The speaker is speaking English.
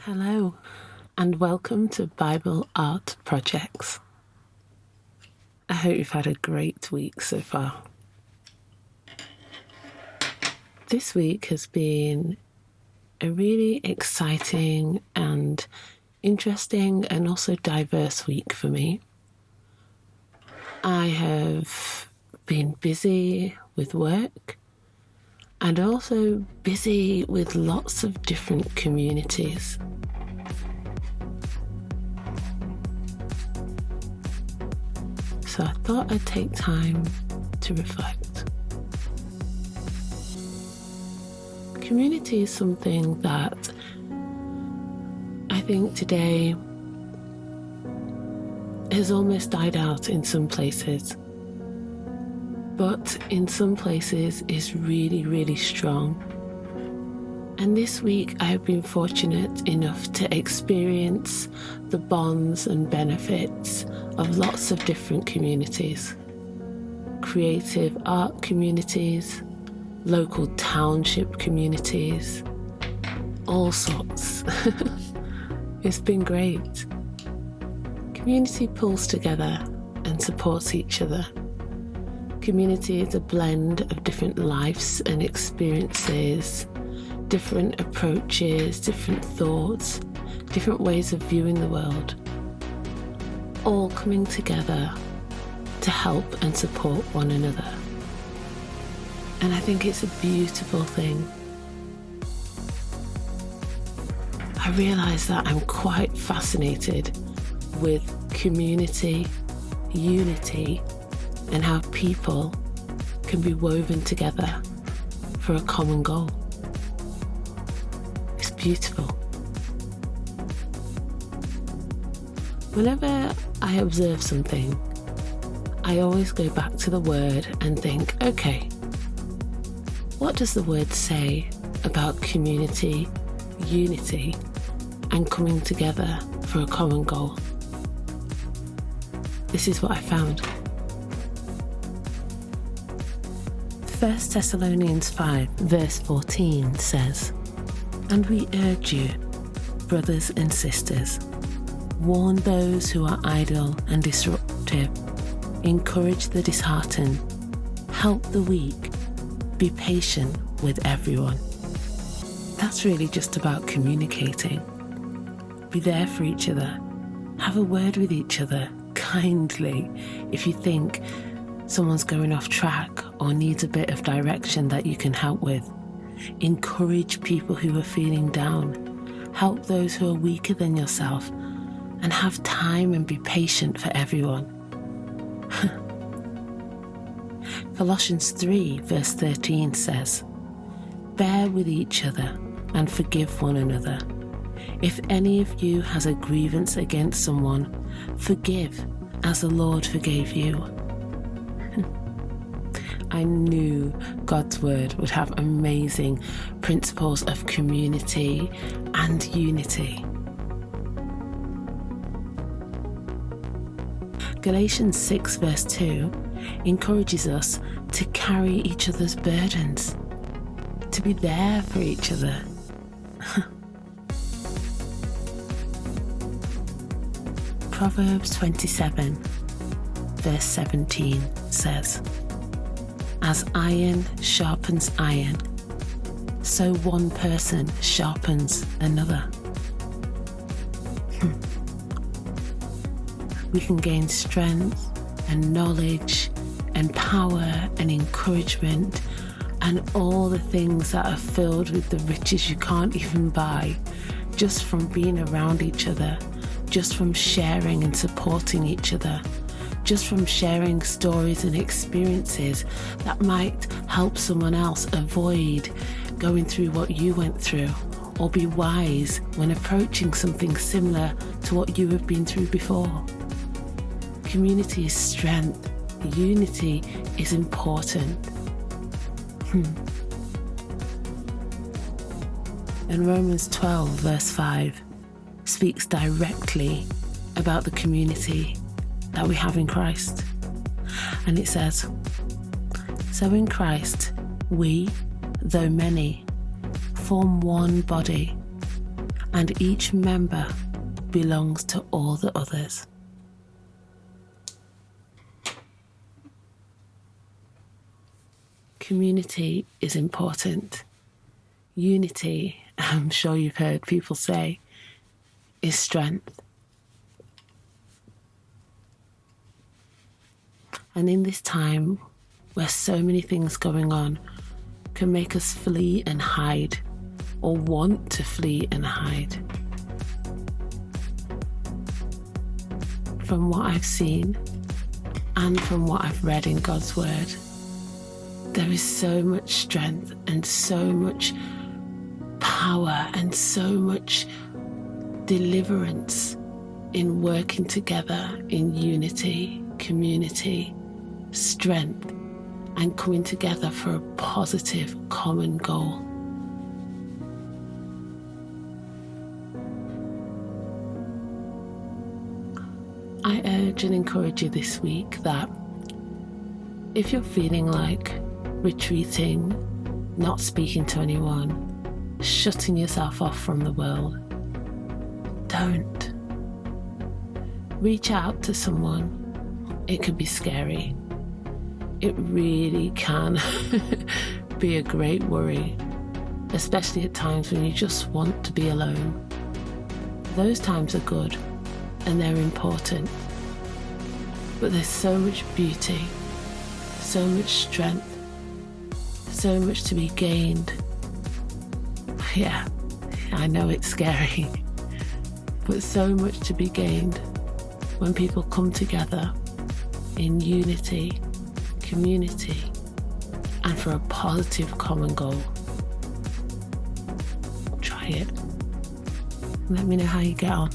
Hello, and welcome to Bible Art Projects. I hope you've had a great week so far. This week has been a really exciting and interesting and also diverse week for me. I have been busy with work and also busy with lots of different communities. So I thought I'd take time to reflect. Community is something that I think today has almost died out in some places, but in some places is really, really strong. And this week I have been fortunate enough to experience the bonds and benefits of lots of different communities. Creative art communities, local township communities, all sorts. It's been great. Community pulls together and supports each other. Community is a blend of different lives and experiences, different approaches, different thoughts, different ways of viewing the world, all coming together to help and support one another. And I think it's a beautiful thing. I realise that I'm quite fascinated with community, unity, and how people can be woven together for a common goal. It's beautiful. Whenever I observe something, I always go back to the word and think, okay, what does the word say about community, unity, and coming together for a common goal? This is what I found. 1 Thessalonians 5 verse 14 says, "And we urge you, brothers and sisters, warn those who are idle and disruptive, encourage the disheartened, help the weak, be patient with everyone." That's really just about communicating. Be there for each other. Have a word with each other kindly if you think someone's going off track or needs a bit of direction that you can help with. Encourage people who are feeling down. Help those who are weaker than yourself, and have time and be patient for everyone. Colossians 3 verse 13 says, "Bear with each other and forgive one another. If any of you has a grievance against someone, forgive as the Lord forgave you." I knew God's word would have amazing principles of community and unity. Galatians 6 verse 2 encourages us to carry each other's burdens, to be there for each other. Proverbs 27 verse 17 says, "As iron sharpens iron, so one person sharpens another." We can gain strength and knowledge and power and encouragement and all the things that are filled with the riches you can't even buy just from being around each other, just from sharing and supporting each other, just from sharing stories and experiences that might help someone else avoid going through what you went through, or be wise when approaching something similar to what you have been through before. Community is strength. Unity is important. And Romans 12 verse 5 speaks directly about the community that we have in Christ. And it says, "So in Christ, we, though many, form one body, and each member belongs to all the others. Community is important. Unity, I'm sure you've heard people say, is strength. And in this time where so many things going on can make us flee and hide, or want to flee and hide, from what I've seen and from what I've read in God's Word, there is so much strength and so much power and so much deliverance in working together in unity, community, strength, and coming together for a positive common goal. I urge and encourage you this week that if you're feeling like retreating, not speaking to anyone, shutting yourself off from the world, don't. Reach out to someone. It could be scary. It really can be a great worry, especially at times when you just want to be alone. Those times are good and they're important, but there's so much beauty, so much strength, so much to be gained. Yeah, I know it's scary, but so much to be gained when people come together in unity, community, and for a positive common goal. Try it. Let me know how you get on.